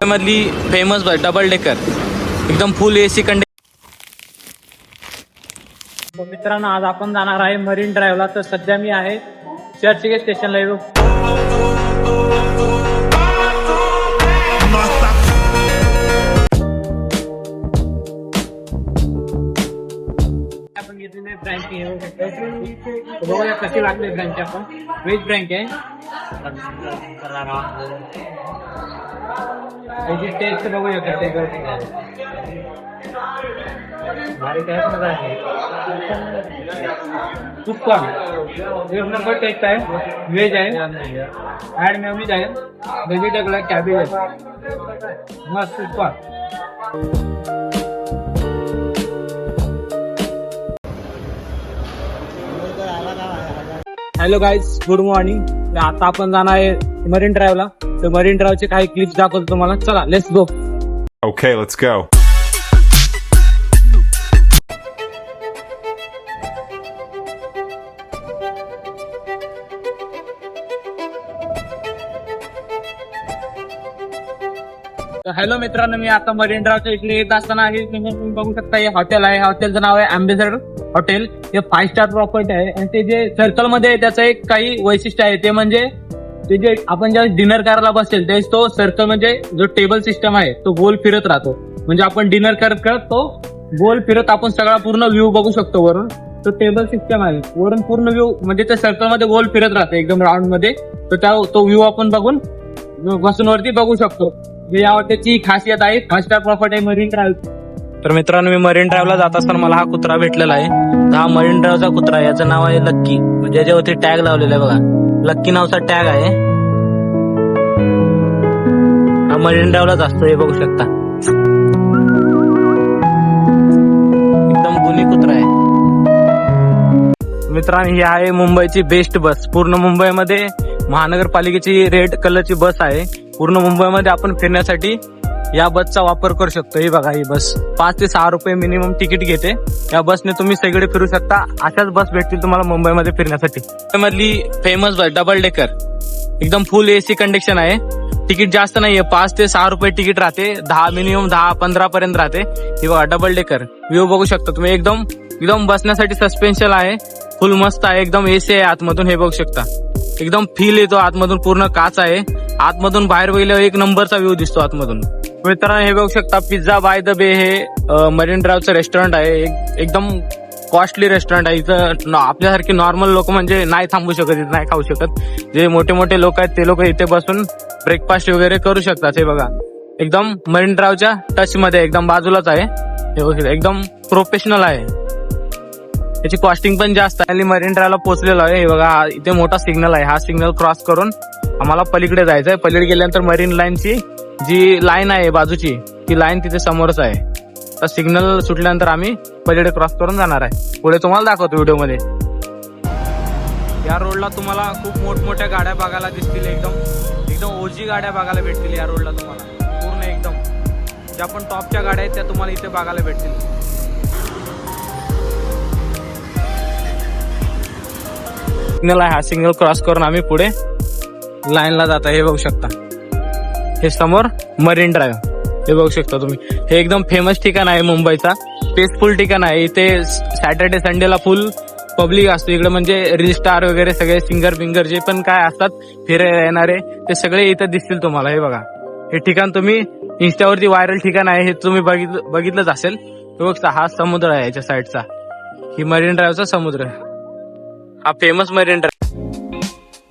मधली फेमस बस double decker एकदम फुल AC condition. मित्रांनो, आज आपण जाणार आहे मरीन ड्राईव्हला. तर सध्या मी आहे चर्चगेट स्टेशनला येऊ. आपण घेतलेली ब्रँच बघूया कशी लागली ब्रँच. आपण व्हेज ब्रँच आहे. याची टेस्ट बघूया कशी भारी काय आहे. सुपर एक नंबर टेस्ट आहे. व्हेज आहे, ऍड मेयोनीज आहे, व्हेजिटेबल आहे, कॅबेज आहे. मस्त super. Hello guys, good morning. आता आपण जाणार आहे मरीन ड्राईव्हला. तर मरीन ड्राईव्हचे काही क्लिप्स दाखवतो तुम्हाला. चला, let's go. Okay, let's go. Hello मित्रांनो, मी आता मरीन ड्राईव्हच्या इकडे येत असताना आहे. तुम्ही बघू शकता हे हॉटेल आहे. हॉटेलचं नाव आहे अँबेसेडर हॉटेल. हे 5 स्टार प्रॉपर्टी आहे. आणि ते जे सर्कल मध्ये आहे त्याचं एक काही वैशिष्ट्य आहे. ते म्हणजे ते जे आपण ज्या डिनर करायला बसेल ते तो सर्कल म्हणजे जो टेबल सिस्टम आहे तो गोल फिरत राहतो. म्हणजे आपण डिनर करत करत तो गोल फिरत आपण सगळा पूर्ण व्ह्यू बघू शकतो वरून. तो टेबल सिस्टम आहे. वरून पूर्ण व्ह्यू म्हणजे त्या सर्कल मध्ये गोल फिरत राहते एकदम राऊंड मध्ये. तर तो व्ह्यू आपण बघून बसून वरती बघू शकतो. या हॉटेलची खासियत आहे. 5 स्टार प्रॉपर्टी आहे मरीन ड्राईव्ह. तर मित्रांनो, मी मरीन ड्राईव्हला जात असताना मला हा कुत्रा भेटलेला आहे. हा मरीन ड्राईव्हचा कुत्रा आहे. याचं नाव आहे लक्की. म्हणजे याच्यावरती टॅग लावलेला आहे बघा. लक्की नावचा टॅग आहे. हा मरीन ड्राईव्हलाच असतो, हे बघू शकता. एकदम गुणी कुत्रा आहे. मित्रांनो, ही आहे मुंबईची बेस्ट बस. पूर्ण मुंबईमध्ये महानगरपालिकेची रेड कलरची बस आहे. पूर्ण मुंबईमध्ये आपण फिरण्यासाठी या बसचा वापर करू शकतो. ही बघा, ही बस 5 ते 6 रुपये मिनिमम तिकीट घेते. या बसने तुम्ही सगळे फिरू शकता. अशाच बस भेटतील तुम्हाला मुंबईमध्ये फिरण्यासाठी. मधली फेमस बस डबल डेकर एकदम फुल एसी कंडिशन आहे. तिकीट जास्त नाहीये, 5 ते 6 रुपये तिकीट राहते. 10 मिनिमम 10-15 पर्यंत राहते. ही बघा डबल डेकर. व्ह्यू बघू शकता तुम्ही. एकदम बसण्यासाठी सस्पेन्शन आहे. फुल मस्त आहे. एकदम एसी आहे आतमधून, हे बघू शकता. एकदम फील येतो आतमधून. पूर्ण काच आहे. आतमधून बाहेर बघितल्यावर एक नंबरचा व्ह्यू दिसतो आतमधून. मित्रांनो, हे बघू शकता पिझ्झा बाय द बे हे मरीन ड्राईव्हचं रेस्टॉरंट आहे. एकदम कॉस्टली रेस्टॉरंट आहे. इथं आपल्यासारखे नॉर्मल लोक म्हणजे नाही थांबू शकत, इथं नाही खाऊ शकत. जे मोठे मोठे लोक आहेत ते लोक इथे बसून ब्रेकफास्ट वगैरे करू शकतात. हे बघा, एकदम मरीन ड्राईव्हच्या टच मध्ये एकदम बाजूलाच आहे. हे बघा, एकदम प्रोफेशनल आहे. याची कॉस्टिंग पण जास्त आहे. मरीन ड्राईव्हला पोहोचलेलो आहे. हे बघा, इथे मोठा सिग्नल आहे. हा सिग्नल क्रॉस करून आम्हाला पलीकडे जायचं आहे. पलीकडे गेल्यानंतर मरीन लाईनची जी लाईन आहे बाजूची, ती लाईन तिथे समोरच आहे. तर सिग्नल सुटल्यानंतर आम्ही पलीकडे क्रॉस करून जाणार आहे. पुढे तुम्हाला दाखवतो व्हिडिओमध्ये. या रोडला तुम्हाला खूप मोठमोठ्या गाड्या बघायला दिसतील. एकदम ओजी गाड्या बघायला भेटतील या रोडला तुम्हाला. पूर्ण एकदम ज्या पण टॉपच्या गाड्या आहेत त्या तुम्हाला इथे बघायला भेटतील. सिग्नल आहे. हा सिग्नल क्रॉस करून आम्ही पुढे लाईनला जात आहे. हे बघू शकता. हे समोर मरीन ड्राईव्ह, हे बघू शकता तुम्ही. हे एकदम फेमस ठिकाण आहे मुंबईचा. पीसफुल ठिकाण आहे. इथे सॅटर्डे संडेला फुल पब्लिक असतो इकडे. म्हणजे रील स्टार वगैरे सगळे सिंगर जे पण काय असतात फिरायला येणारे ते सगळे इथे दिसतील तुम्हाला. हे बघा, हे ठिकाण तुम्ही इन्स्टावरती व्हायरल ठिकाण आहे. हे तुम्ही बघितलंच असेल. बघता, हा समुद्र आहे याच्या साईडचा. ही मरीन ड्राईव्हचा समुद्र, हा फेमस मरीन ड्राईव्ह.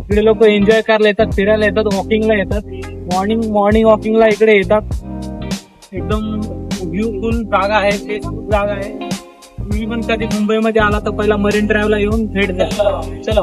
इकडे लोक एन्जॉय करायला येतात, फिरायला येतात, वॉकिंगला येतात. मॉर्निंग वॉकिंगला इकडे येतात. एकदम व्ह्यूफुल जागा आहे, फेसफुल जागा आहे. तुम्ही पण कधी मुंबईमध्ये आला तर पहिला मरीन ड्राईव्हला येऊन भेट द्या. चला.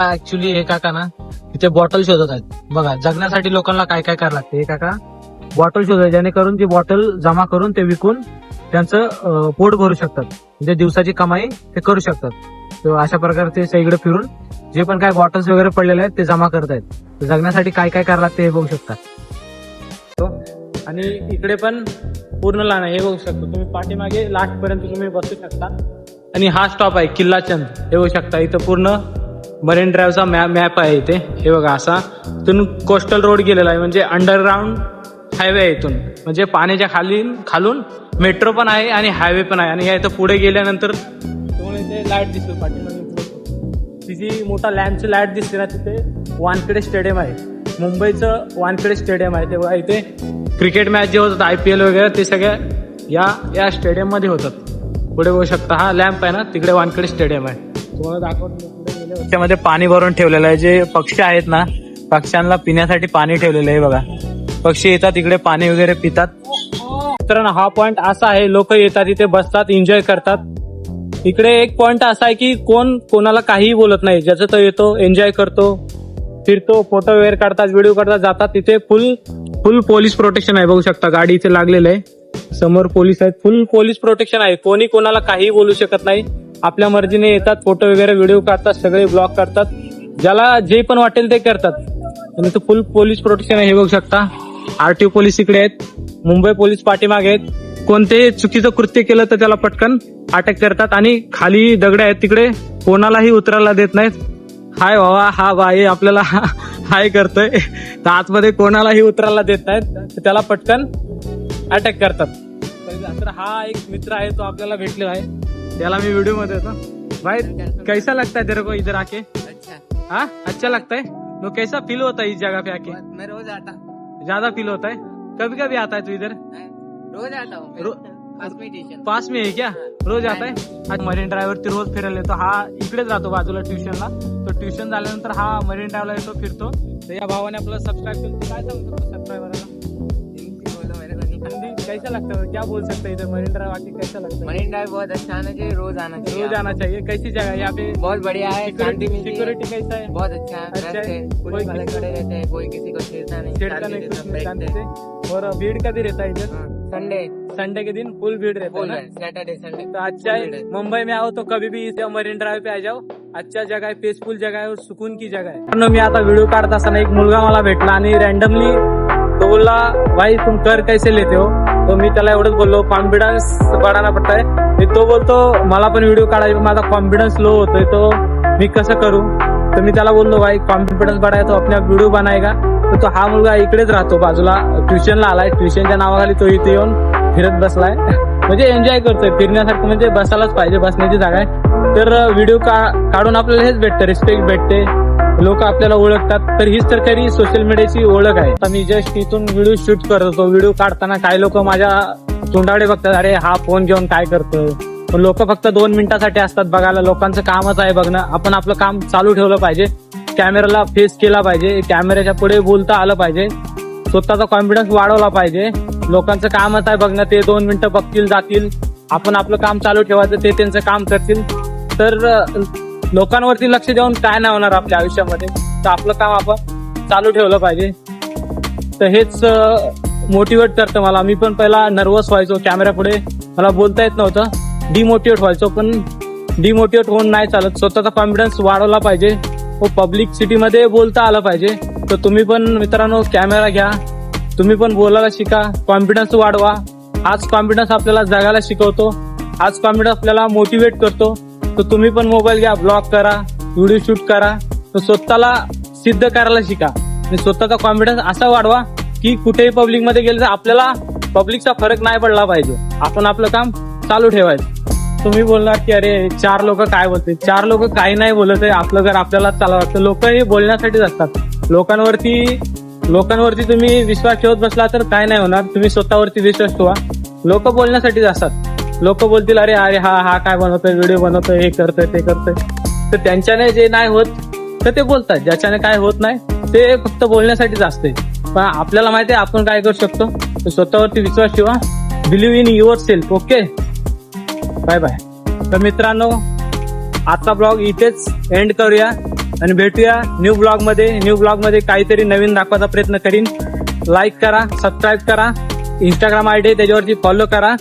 ऍक्च्युली हे काका ना तिथे बॉटल शोधत आहेत. बघा, जगण्यासाठी लोकांना काय काय करायला लागते. हे काका बॉटल शोधत, जेणेकरून ती बॉटल जमा करून ते विकून त्यांचं पोट भरू शकतात, म्हणजे दिवसाची कमाई ते करू शकतात. तर अशा प्रकारे ते सगळीकडे फिरून जे पण काय बॉटल्स वगैरे पडलेले आहेत ते जमा करतायत. तर जगण्यासाठी काय काय करावं लागतं हे बघू शकतात. आणि इकडे पण पूर्ण लहान आहे, हे बघू शकता तुम्ही. पाठीमागे लास्ट पर्यंत तुम्ही बसू शकता. आणि हा स्टॉप आहे किल्ला चंद, हे बघू शकता. इथं पूर्ण मरीन ड्राईव्हचा मॅप आहे इथे, हे बघा. असा इथून कोस्टल रोड गेलेला आहे, म्हणजे अंडरग्राऊंड हायवे आहे इथून, म्हणजे पाण्याच्या खालून मेट्रो पण आहे आणि हायवे पण आहे. आणि या इथं पुढे गेल्यानंतर तुम्हाला इथे लाईट दिसतो पाठीमागे. तिची मोठा लॅम्पची लाईट दिसते ना, तिथे वानखेडे स्टेडियम आहे, मुंबईचं वानखेडे स्टेडियम आहे. तेव्हा इथे क्रिकेट मॅच जे होतात IPL वगैरे ते सगळ्या या स्टेडियम मध्ये होतात. पुढे बघू शकता हा लॅम्प आहे ना, तिकडे वानखेडे स्टेडियम आहे. तुम्हाला दाखवतो. त्याच्यामध्ये पाणी भरून ठेवलेलं आहे. जे पक्षी आहेत ना, पक्ष्यांना पिण्यासाठी पाणी ठेवलेलं आहे बघा. पक्षी येतात तिकडे पाणी वगैरे पितात. तर हा पॉइंट असा आहे, लोक येतात इथे बसतात, एन्जॉय करतात. इकडे एक पॉइंट असा आहे की कोण कोणाला काहीही बोलत नाही, ज्याचं तो येतो, एन्जॉय करतो, फिरतो, फोटो वगैरे काढतात, व्हिडिओ काढतात, जातात. तिथे फुल पोलीस प्रोटेक्शन आहे, बघू शकता. गाडी इथे लागलेलं आहे, समोर पोलीस आहेत, फुल पोलीस प्रोटेक्शन आहे. कोणी कोणाला काहीही बोलू शकत नाही. आपल्या मर्जीने येतात, फोटो वगैरे व्हिडिओ काढतात, सगळे ब्लॉग करतात, ज्याला जे पण वाटेल ते करतात. आणि तो फुल पोलीस प्रोटेक्शन आहे, हे बघू शकता. RTO पोलीस इकडे आहेत, मुंबई पोलीस पाठीमागे आहेत. कोणतेही चुकीचं कृत्य केलं तर त्याला पटकन अटक करतात. आणि खाली दगड आहेत, तिकडे कोणालाही उतरायला देत नाहीत. हाय बाबा, हा बाई आपल्याला हाय करतोय, तर आतमध्ये कोणालाही उतरायला देत नाहीत, तर त्याला पटकन अटॅक करतात. तर हा एक मित्र आहे, तो आपल्याला भेटलेला आहे, त्याला मी व्हिडिओ मध्ये होतो. भाई कैसा लगता है तेरे को इधर आके? हाँ अच्छा लगता है. तो कैसा फील होता है इस जगह पे आके? मैं रोज आता, ज्यादा फील होता है. कभी कभी आता है तू इधर? रोज आता हूँ. पास में है क्या? रोज आता है. आज मरीन ड्राईव्ह वरती रोज फिरायला येतो. हा इकडेच राहतो बाजूला ट्युशनला. तो ट्युशन झाल्यानंतर हा मरीन ड्राईव्हला येतो, फिरतो. तर या भावाने आपल्याला सबस्क्राईब केलं. काय सांगतो सबस्क्रायबरला? हिंदी कैसा लगता है, क्या बोल सकते हैं इधर मरीन ड्राइव आके कैसा लगता है? मरीन ड्राइव बहुत अच्छा आना चाहिए, रोज आना चाहिए. रोज आना चाहिए. कैसी जगह है यहाँ पे? बहुत बढ़िया है, शांति मिलती है. सिक्योरिटी कैसा है? बहुत अच्छा है, अच्छा मस्त है. है. कोई पुलिस वाले खड़े रहते हैं, कोई किसी को छेड़ता नहीं, छेड़ता नहीं, शांति से कुछ सब नहीं, शांति बैठते हैं. से. और भीड़ कभी रहता है इधर? संडे संडे के दिन फुल भीड़ रहता है फुल ना? Saturday Sunday. तो अच्छा है, मुंबई में आओ तो कभी भी इस मरीन ड्राइव पे आ जाओ. अच्छा जगह है, पीसफुल जगह है और सुकून की जगह है. मी आता व्हिडिओ काढत असताना एक मुलगा मला भेटला आणि रॅन्डमली तो बोलला, भाई तुम कर कैसे लेते हो? तो मी त्याला एवढंच बोललो, कॉन्फिडन्स वाढायला पडताय. तो बोलतो मला पण व्हिडिओ काढायचा, माझा कॉन्फिडन्स लो होतोय, तो मी कसं करू? तर मी त्याला बोललो, भाई कॉन्फिडन्स बढ़ाया तो अपने व्हिडिओ बनाएगा. तर तो हा मुलगा इकडेच राहतो बाजूला, ट्युशनला आलाय. ट्युशनच्या नावाखाली तो इथे येऊन फिरत बसलाय, म्हणजे एन्जॉय करतोय. फिरण्यासारखं म्हणजे बसायलाच पाहिजे, बसण्याची जागा आहे. तर व्हिडिओ काढून आपल्याला हेच भेटतं, रिस्पेक्ट भेटते, लोक आपल्याला ओळखतात. तर हीच तर खरी सोशल मीडियाची ओळख आहे. आता मी जस्ट इथून व्हिडिओ शूट करत होतो. व्हिडिओ काढताना काही लोक माझ्या तोंडाकडे बघतात, अरे हा फोन घेऊन काय करतोय. पण लोक फक्त 2 मिनिटासाठी असतात बघायला. लोकांचं कामच आहे बघणं. आपण आपलं काम चालू ठेवलं पाहिजे, कॅमेराला फेस केला पाहिजे, कॅमेऱ्याच्या पुढे बोलता आलं पाहिजे, स्वतःचा कॉन्फिडन्स वाढवला पाहिजे. लोकांचं कामच आहे बघणं, ते 2 मिनिटं बघतील जातील. आपण आपलं काम चालू ठेवायचं, ते त्यांचं काम करतील. तर लोकांवरती लक्ष देऊन काय नाही होणार आपल्या आयुष्यामध्ये. तर आपलं काम आपण चालू ठेवलं पाहिजे. तर हेच मोटिवेट करतं मला. मी पण पहिला नर्वस व्हायचो कॅमेरा पुढे, मला बोलता येत नव्हतं, डिमोटिवेट व्हायचो. पण डिमोटिवेट होऊन नाही चालत, स्वतःचा कॉन्फिडन्स वाढवला पाहिजे व पब्लिक सिटीमध्ये बोलता आलं पाहिजे. तर तुम्ही पण मित्रांनो कॅमेरा घ्या, तुम्ही पण बोलायला शिका, कॉन्फिडन्स वाढवा. हाच कॉन्फिडन्स आपल्याला जगायला शिकवतो, हाच कॉन्फिडन्स आपल्याला मोटिवेट करतो. तर तुम्ही पण मोबाईल घ्या, ब्लॉग करा, व्हिडिओ शूट करा, तर स्वतःला सिद्ध करायला शिका आणि स्वतःचा कॉन्फिडन्स असा वाढवा की कुठेही पब्लिकमध्ये गेलं तर आपल्याला पब्लिकचा फरक नाही पडला पाहिजे. आपण आपलं काम चालू ठेवायचं. तुम्ही बोलणार की अरे 4 लोक काय बोलते, 4 लोक काही नाही बोलत आहे, आपलं घर आपल्याला चालवावं लागतं. लोक हे बोलण्यासाठीच असतात. लोकांवरती तुम्ही विश्वास ठेवत बसला तर काय नाही होणार. तुम्ही स्वतःवरती विश्वास ठेवा. लोक बोलण्यासाठीच असतात. लोक बोलतील अरे अरे हा काय बनवतोय, व्हिडिओ बनवतोय, हे करतोय ते करतोय. तर त्यांच्याने जे नाही होत तर ते बोलतात, ज्याच्याने काय होत नाही ते फक्त बोलण्यासाठीच असते. पण आपल्याला माहिती आहे आपण काय करू शकतो. तर स्वतःवरती विश्वास ठेवा, believe in yourself. Okay, bye bye. तर मित्रांनो आजचा ब्लॉग इथेच एंड करूया आणि भेटूया न्यू ब्लॉग मध्ये काहीतरी नवीन दाखवायचा प्रयत्न करीन. लाईक करा, सबस्क्राईब करा, इंस्टाग्राम ID त्याच्यावरती फॉलो करा.